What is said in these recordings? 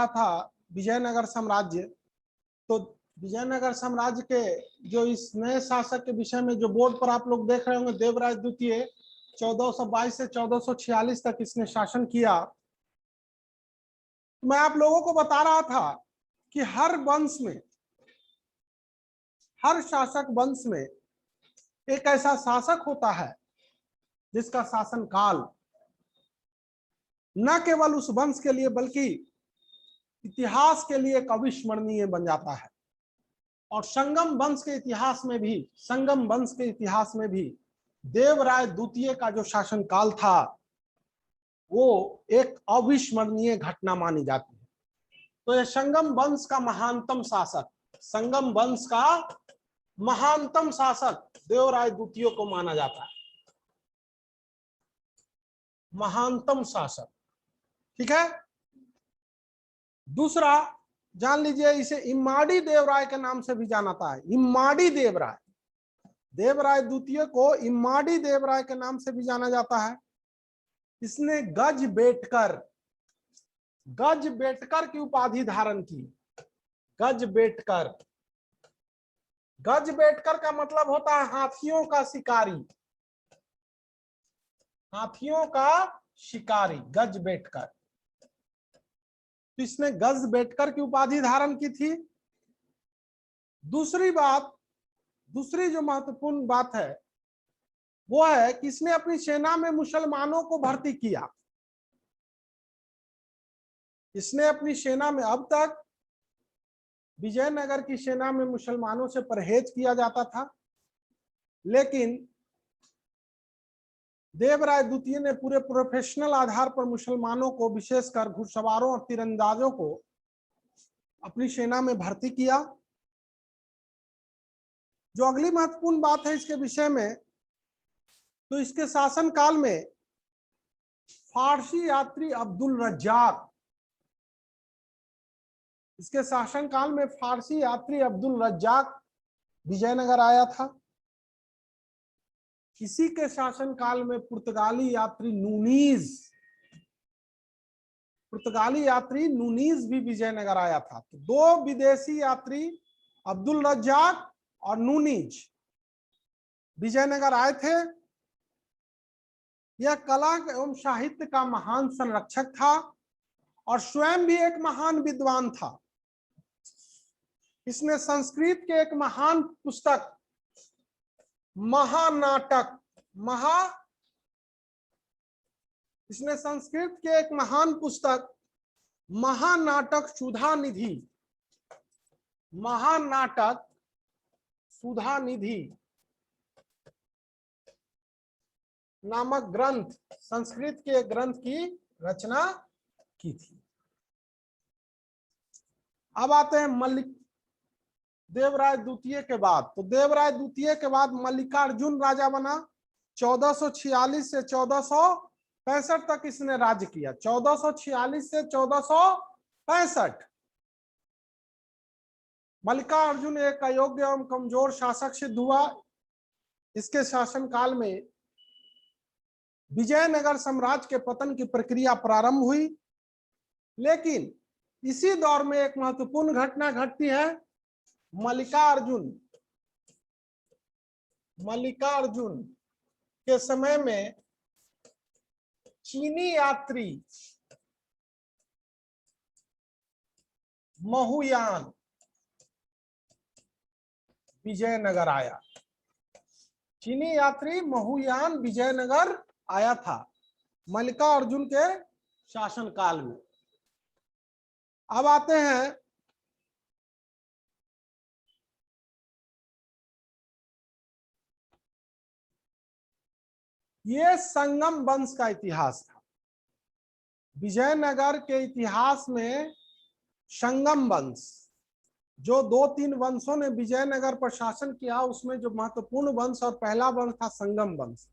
था विजयनगर साम्राज्य, तो विजयनगर साम्राज्य के जो इस नए शासक के विषय में जो बोर्ड पर आप लोग देख रहे होंगे, देवराज द्वितीय 1422 से 1446 तक इसने शासन किया। मैं आप लोगों को बता रहा था कि हर वंश में, हर शासक वंश में एक ऐसा शासक होता है जिसका शासन काल न केवल उस वंश के लिए बल्कि इतिहास के लिए एक अविस्मरणीय बन जाता है। और संगम वंश के इतिहास में भी, संगम वंश के इतिहास में भी देवराय द्वितीय का जो शासन काल था वो एक अविस्मरणीय घटना मानी जाती है। तो ये संगम वंश का महानतम शासक, संगम वंश का महानतम शासक देवराय द्वितीय को माना जाता है, महानतम शासक। ठीक है। दूसरा जान लीजिए, इसे इम्माड़ी देवराय के नाम से भी जाना जाता है। इम्माड़ी देवराय, देवराय द्वितीय को इम्माड़ी देवराय के नाम से भी जाना जाता है। इसने गज बेटकर, गज बेटकर की उपाधि धारण की। गज बेटकर, गज बेटकर का मतलब होता है हाथियों का शिकारी, हाथियों का शिकारी, गज बेटकर। तो इसने गज बेटकर की उपाधि धारण की थी। दूसरी बात, दूसरी जो महत्वपूर्ण बात है वो है कि इसने अपनी सेना में मुसलमानों को भर्ती किया। इसने अपनी सेना में, अब तक विजयनगर की सेना में मुसलमानों से परहेज किया जाता था, लेकिन देवराय द्वितीय ने पूरे प्रोफेशनल आधार पर मुसलमानों को, विशेषकर घुड़सवारों और तीरंदाजों को अपनी सेना में भर्ती किया। जो अगली महत्वपूर्ण बात है इसके विषय में, तो इसके शासन काल में फारसी यात्री अब्दुल रज्जाक, इसके शासन काल में फारसी यात्री अब्दुल रज्जाक विजयनगर आया था। इसी के शासन काल में पुर्तगाली यात्री नूनीज, पुर्तगाली यात्री नूनीज भी विजयनगर आया था। तो दो विदेशी यात्री अब्दुल रज्जाक और नूनीज विजयनगर आए थे। यह कला एवं साहित्य का महान संरक्षक था और स्वयं भी एक महान विद्वान था। इसने संस्कृत के एक महान पुस्तक महानाटक, इसने संस्कृत के एक महान पुस्तक महानाटक सुधा निधि, महानाटक सुधा निधि नामक ग्रंथ, संस्कृत के ग्रंथ की रचना की थी। अब आते हैं मल्लिक देवराय द्वितीय के बाद। तो देवराय द्वितीय के बाद मल्लिकार्जुन राजा बना। 1446 से 1465 तक इसने राज्य किया। 1446 से 1465 मल्लिकार्जुन एक अयोग्य एवं कमजोर शासक सिद्ध हुआ। इसके शासन काल में विजयनगर साम्राज्य के पतन की प्रक्रिया प्रारंभ हुई, लेकिन इसी दौर में एक महत्वपूर्ण घटना घटती है। मल्लिकार्जुन के समय में चीनी यात्री महुयान विजयनगर आया। चीनी यात्री महुयान विजयनगर आया था मल्लिकार्जुन के शासन काल में। अब आते हैं ये संगम वंश का इतिहास था। विजयनगर के इतिहास में संगम वंश, जो 2-3 वंशों ने विजयनगर पर शासन किया, उसमें जो महत्वपूर्ण वंश और पहला वंश था संगम वंश।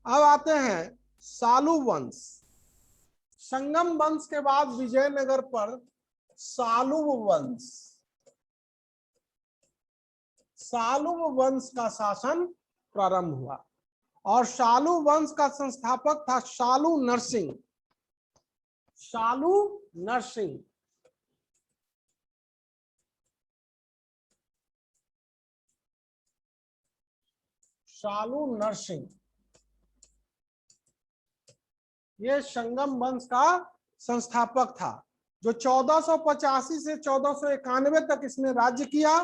अब आते हैं सालू वंश। संगम वंश के बाद विजयनगर पर सालू वंश, सालू वंश का शासन प्रारंभ हुआ और सालू वंश का संस्थापक था सालू नरसिंह। सालू नरसिंह शालू नरसिंह, ये संगम वंश का संस्थापक था, जो 1485 से 1491 तक इसने राज्य किया।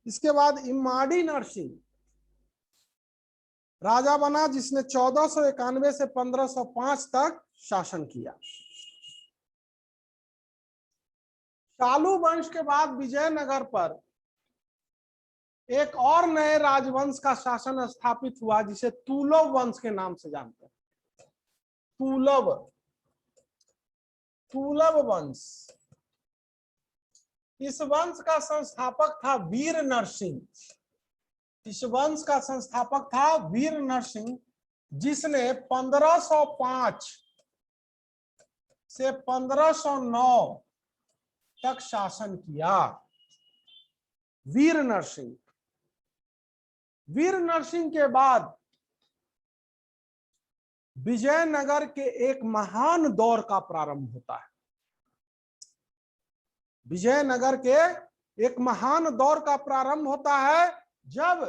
इसके बाद इम्माड़ी नरसिंह राजा बना, जिसने 1491 से 1505 तक शासन किया। शालू वंश के बाद विजयनगर पर एक और नए राजवंश का शासन स्थापित हुआ, जिसे तुलव वंश के नाम से जानते हैं। तुलव वंश, इस वंश का संस्थापक था वीर नरसिंह। इस वंश का संस्थापक था वीर नरसिंह, जिसने 1505 से 1509 तक शासन किया। वीर नरसिंह, वीर नरसिंह के बाद विजयनगर के एक महान दौर का प्रारंभ होता है। विजयनगर के एक महान दौर का प्रारंभ होता है जब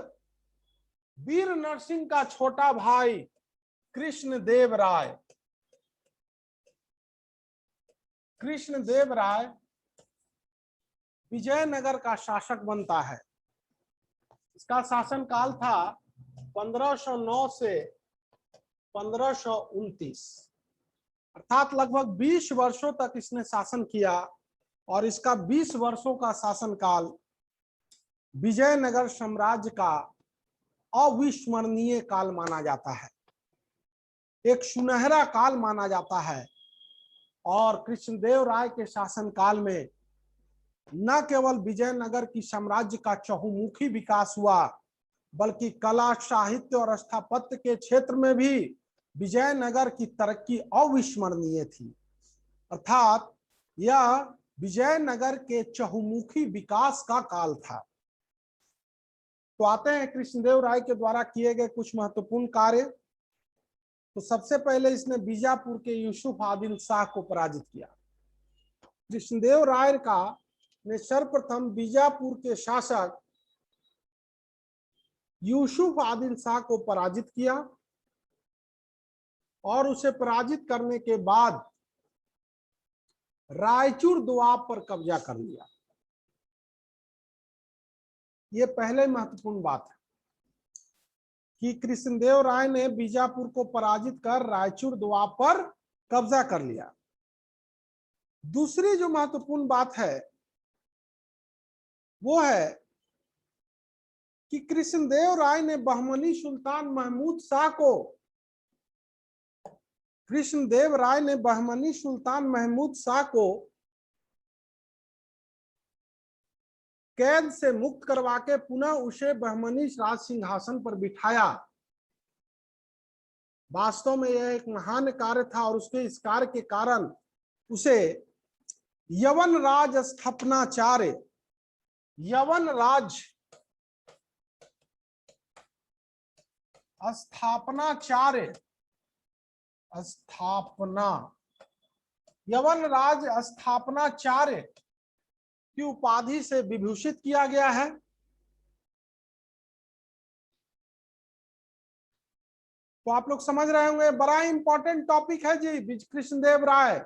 वीर नरसिंह का छोटा भाई कृष्णदेव राय विजयनगर का शासक बनता है। इसका शासन काल था 1509 से 1529, अर्थात लगभग 20 वर्षों तक इसने शासन किया, और इसका 20 वर्षों का शासनकाल विजयनगर साम्राज्य का अविस्मरणीय काल माना जाता है, एक सुनहरा काल माना जाता है। और कृष्णदेव राय के शासनकाल में न केवल विजयनगर की साम्राज्य का चहुमुखी विकास हुआ, बल्कि कला, साहित्य और स्थापत्य के क्षेत्र में भी विजयनगर की तरक्की अविस्मरणीय थी। अर्थात यह विजयनगर के चहुमुखी विकास का काल था। तो आते हैं कृष्णदेव राय के द्वारा किए गए कुछ महत्वपूर्ण कार्य। तो सबसे पहले इसने बीजापुर के यूसुफ आदिल शाह को पराजित किया। कृष्णदेव राय ने सर्वप्रथम बीजापुर के शासक यूसुफ आदिल शाह को पराजित किया, और उसे पराजित करने के बाद रायचूर दोआब पर कब्जा कर लिया। ये पहले महत्वपूर्ण बात है कि कृष्णदेव राय ने बीजापुर को पराजित कर रायचूर दोआब पर कब्जा कर लिया। दूसरी जो महत्वपूर्ण बात है वो है कि कृष्णदेव राय ने बहमनी सुल्तान महमूद शाह को कैद से मुक्त करवा के पुनः उसे बहमनी राज सिंहासन पर बिठाया। वास्तव में यह एक महान कार्य था, और उसके इस कार्य के कारण उसे यवन राज स्थापनाचार्य की उपाधि से विभूषित किया गया है। तो आप लोग समझ रहे होंगे, बड़ा इंपॉर्टेंट टॉपिक है जी कृष्णदेव राय।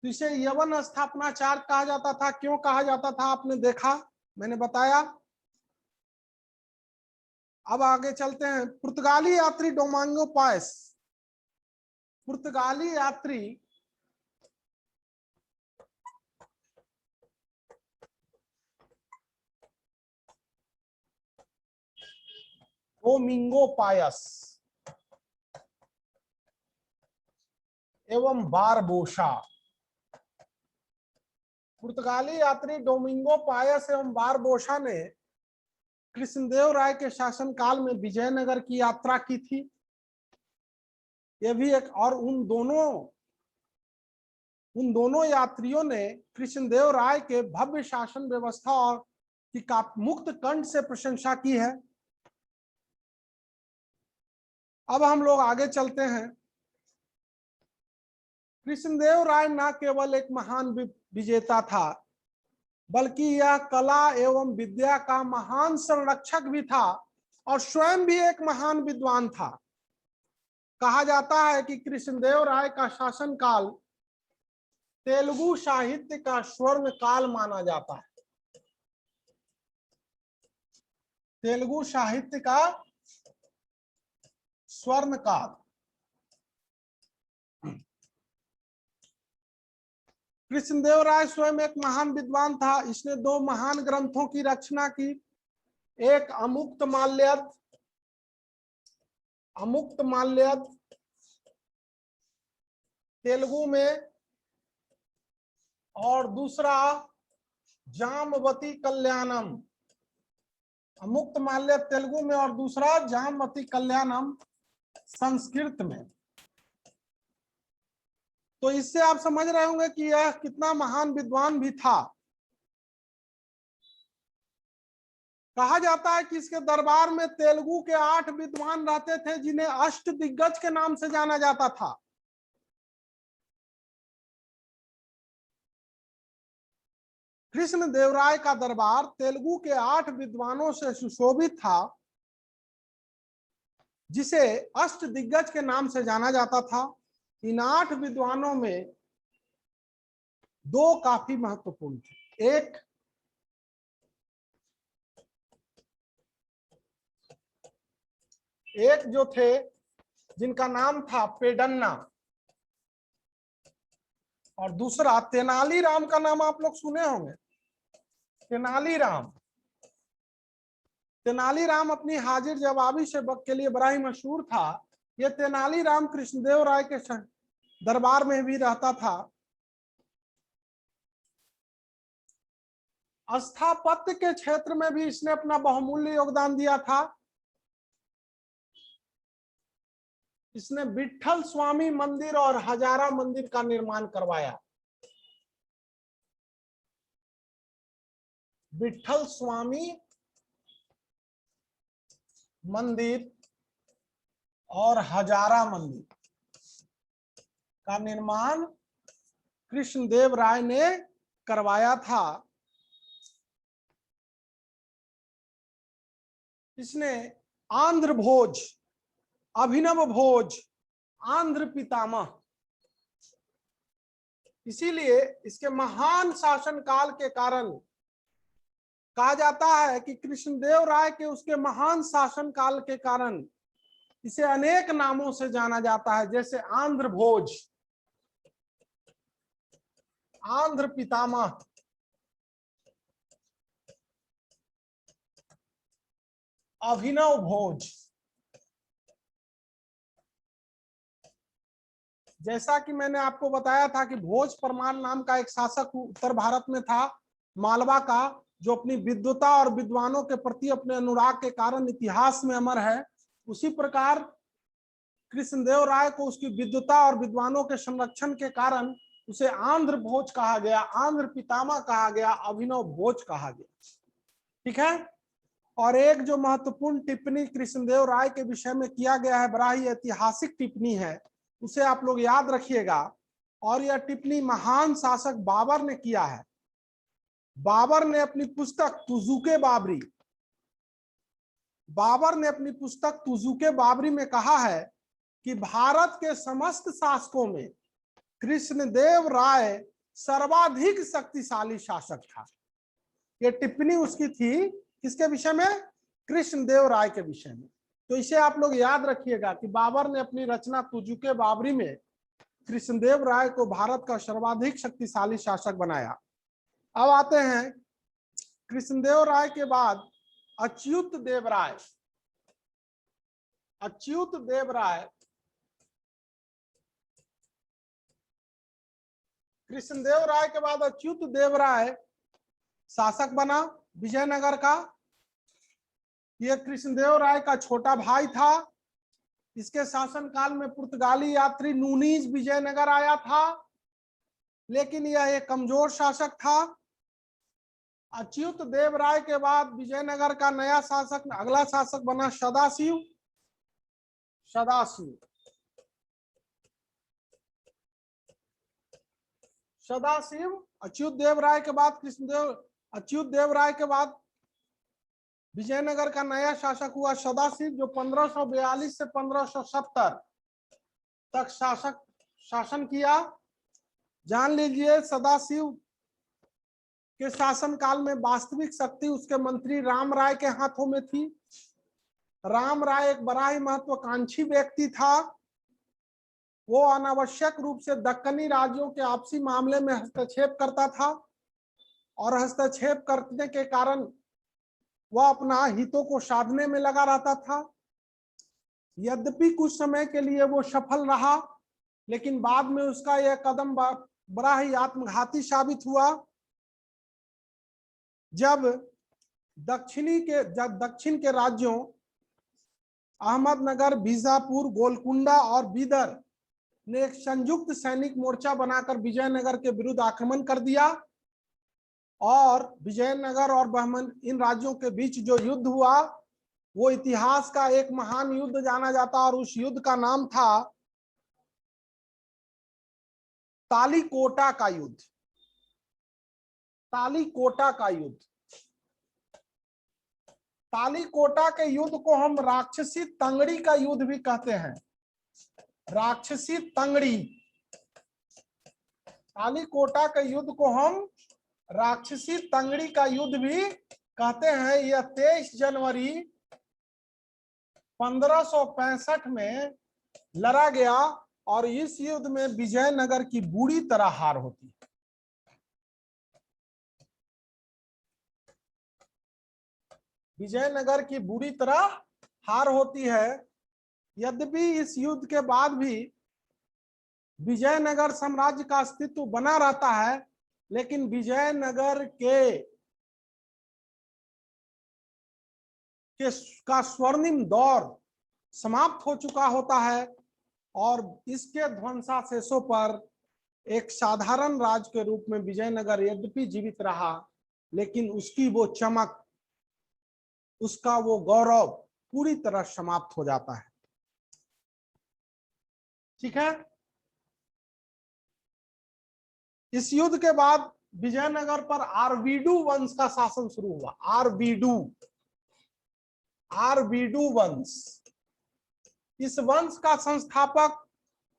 तो इसे यवन स्थापनाचार्य कहा जाता था। क्यों कहा जाता था आपने देखा, मैंने बताया। अब आगे चलते हैं। पुर्तगाली यात्री डोमिंगो पायस, पुर्तगाली यात्री डोमिंगो पायस एवं बारबोसा, पुर्तगाली यात्री डोमिंगो पायस एवं बारबोसा ने कृष्णदेव राय के शासनकाल में विजयनगर की यात्रा की थी। यह भी एक, और उन दोनों यात्रियों ने कृष्णदेव राय के भव्य शासन व्यवस्था और की मुक्त कंठ से प्रशंसा की है। अब हम लोग आगे चलते हैं। कृष्णदेव राय न केवल एक महान विजेता था, बल्कि यह कला एवं विद्या का महान संरक्षक भी था, और स्वयं भी एक महान विद्वान था। कहा जाता है कि कृष्णदेव राय का शासन काल तेलुगु साहित्य का स्वर्ण काल माना जाता है। तेलुगु साहित्य का स्वर्ण काल। कृष्णदेव राय स्वयं एक महान विद्वान था। इसने 2 महान ग्रंथों की रचना की, एक अमुक्त माल्यद तेलुगु में, और दूसरा जामवती कल्याणम। अमुक्त माल्यद तेलुगु में और दूसरा जामवती कल्याणम संस्कृत में। तो इससे आप समझ रहे होंगे कि यह कितना महान विद्वान भी था। कहा जाता है कि इसके दरबार में तेलुगु के 8 विद्वान रहते थे, जिन्हें अष्ट दिग्गज के नाम से जाना जाता था। कृष्णदेव राय का दरबार तेलुगु के 8 विद्वानों से सुशोभित था, जिसे अष्ट दिग्गज के नाम से जाना जाता था। इन 8 विद्वानों में 2 काफी महत्वपूर्ण थे। एक जो थे जिनका नाम था पेडन्ना, और दूसरा तेनालीराम का नाम आप लोग सुने होंगे। तेनालीराम अपनी हाजिर जवाबी से के लिए बड़ा ही मशहूर था। यह तेनालीराम कृष्णदेव राय के दरबार में भी रहता था। स्थापत्य के क्षेत्र में भी इसने अपना बहुमूल्य योगदान दिया था। इसने विट्ठल स्वामी मंदिर और हजारा मंदिर का निर्माण करवाया। विट्ठल स्वामी मंदिर और हजारा मंदिर का निर्माण कृष्णदेव राय ने करवाया था। इसने आंध्र भोज, अभिनव भोज, आंध्र पितामह, इसीलिए इसके महान शासन काल के कारण कहा जाता है कि कृष्णदेव राय के उसके महान शासन काल के कारण इसे अनेक नामों से जाना जाता है, जैसे आंध्र भोज, आंध्र पितामह, अभिनव भोज। जैसा कि मैंने आपको बताया था कि भोज परमार नाम का एक शासक उत्तर भारत में था, मालवा का, जो अपनी विद्वता और विद्वानों के प्रति अपने अनुराग के कारण इतिहास में अमर है। उसी प्रकार कृष्णदेव राय को उसकी विद्वता और विद्वानों के संरक्षण के कारण उसे आंध्र भोज कहा गया, आंध्र पितामह कहा गया, अभिनव भोज कहा गया। ठीक है। और एक जो महत्वपूर्ण टिप्पणी कृष्णदेव राय के विषय में किया गया है, बड़ा ही ऐतिहासिक टिप्पणी है, उसे आप लोग याद रखिएगा। और यह टिप्पणी महान शासक बाबर ने किया है। बाबर ने अपनी पुस्तक तुजुके बाबरी में कहा है कि भारत के समस्त शासकों में कृष्णदेव राय सर्वाधिक शक्तिशाली शासक था। यह टिप्पणी उसकी थी किसके विषय में? कृष्णदेव राय के विषय में। तो इसे आप लोग याद रखिएगा कि बाबर ने अपनी रचना तुजुके बाबरी में कृष्णदेव राय को भारत का सर्वाधिक शक्तिशाली शासक बनाया। अब आते हैं कृष्णदेव राय के बाद अच्युत देव राय। कृष्णदेव राय के बाद अच्युत देव राय शासक बना विजयनगर का। यह कृष्णदेव राय का छोटा भाई था। इसके शासनकाल में पुर्तगाली यात्री नूनीज विजयनगर आया था, लेकिन यह एक कमजोर शासक था। अच्युत देव राय के बाद विजयनगर का नया शासक, अगला शासक बना सदाशिव। अच्युत देव राय के बाद विजयनगर का नया शासक हुआ सदाशिव, जो 1542 से 1570 तक शासन किया। जान लीजिए, सदाशिव के शासन काल में वास्तविक शक्ति उसके मंत्री राम राय के हाथों में थी। राम राय एक बड़ा ही महत्वाकांक्षी व्यक्ति था। वो अनावश्यक रूप से दक्कनी राज्यों के आपसी मामले में हस्तक्षेप करता था और हस्तक्षेप करने के कारण वह अपना हितों को साधने में लगा रहता था। यद्यपि कुछ समय के लिए वो सफल रहा, लेकिन बाद में उसका यह कदम बड़ा ही आत्मघाती साबित हुआ। जब दक्षिण के राज्यों अहमदनगर, बीजापुर, गोलकुंडा और बीदर ने एक संयुक्त सैनिक मोर्चा बनाकर विजयनगर के विरुद्ध आक्रमण कर दिया और विजयनगर और बहमन इन राज्यों के बीच जो युद्ध हुआ वो इतिहास का एक महान युद्ध जाना जाता, और उस युद्ध का नाम था तालीकोटा का युद्ध। तालीकोटा का युद्ध, तालीकोटा के युद्ध को हम राक्षसी तंगड़ी का युद्ध भी कहते हैं। राक्षसी तंगड़ी, तालीकोटा के युद्ध को हम राक्षसी तंगड़ी का युद्ध भी कहते हैं। यह 23 जनवरी 1565 में लड़ा गया और इस युद्ध में विजयनगर की बुरी तरह हार होती है। विजयनगर की बुरी तरह हार होती है। यद्यपि इस युद्ध के बाद भी विजयनगर साम्राज्य का अस्तित्व बना रहता है, लेकिन विजयनगर का स्वर्णिम दौर समाप्त हो चुका होता है और इसके ध्वंसावशेषों पर एक साधारण राज्य के रूप में विजयनगर यद्यपि जीवित रहा, लेकिन उसकी वो चमक, उसका वो गौरव पूरी तरह समाप्त हो जाता है। ठीक है। इस युद्ध के बाद विजयनगर पर आरवीडू वंश का शासन शुरू हुआ। आरवीडू वंश, इस वंश का संस्थापक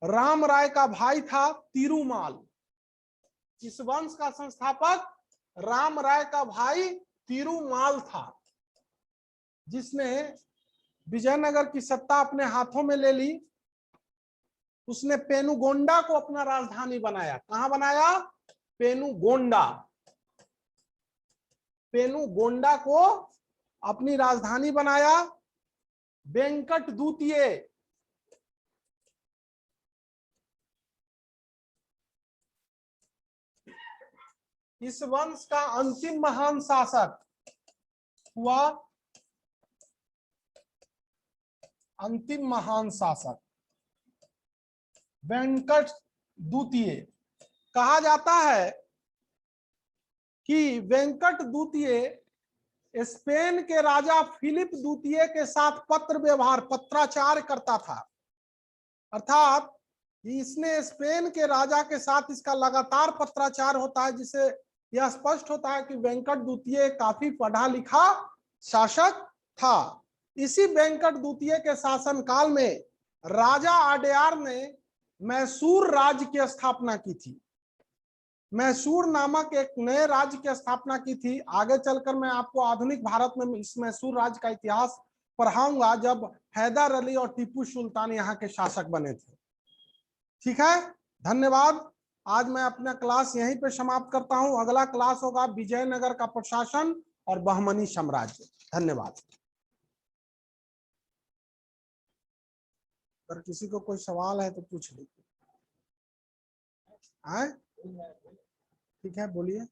राम राय का भाई था तिरुमाल। इस वंश का संस्थापक राम राय का भाई तिरुमाल था, जिसने विजयनगर की सत्ता अपने हाथों में ले ली। उसने पेनुगोंडा को अपना राजधानी बनाया। कहां बनाया? पेनुगोंडा। पेनुगोंडा को अपनी राजधानी बनाया। वेंकट द्वितीय, इस वंश का अंतिम महान शासक हुआ। अंतिम महान शासक वेंकट द्वितीय। कहा जाता है कि वेंकट द्वितीय स्पेन के राजा फिलिप द्वितीय के साथ पत्र व्यवहार, पत्राचार करता था। अर्थात इसने स्पेन के राजा के साथ इसका लगातार पत्राचार होता है, जिससे यह स्पष्ट होता है कि वेंकट द्वितीय काफी पढ़ा लिखा शासक था। इसी वेंकट द्वितीय के शासन काल में राजा अडयार ने मैसूर राज्य की स्थापना की थी। मैसूर नामक एक नए राज्य की स्थापना की थी। आगे चलकर मैं आपको आधुनिक भारत में इस मैसूर राज्य का इतिहास पढ़ाऊंगा, जब हैदर अली और टीपू सुल्तान यहाँ के शासक बने थे। ठीक है, धन्यवाद। आज मैं अपना क्लास यहीं पे समाप्त करता हूं। अगला क्लास होगा विजयनगर का प्रशासन और बहमनी साम्राज्य। धन्यवाद। अगर किसी को कोई सवाल है तो पूछ लीजिए। ठीक है, बोलिए।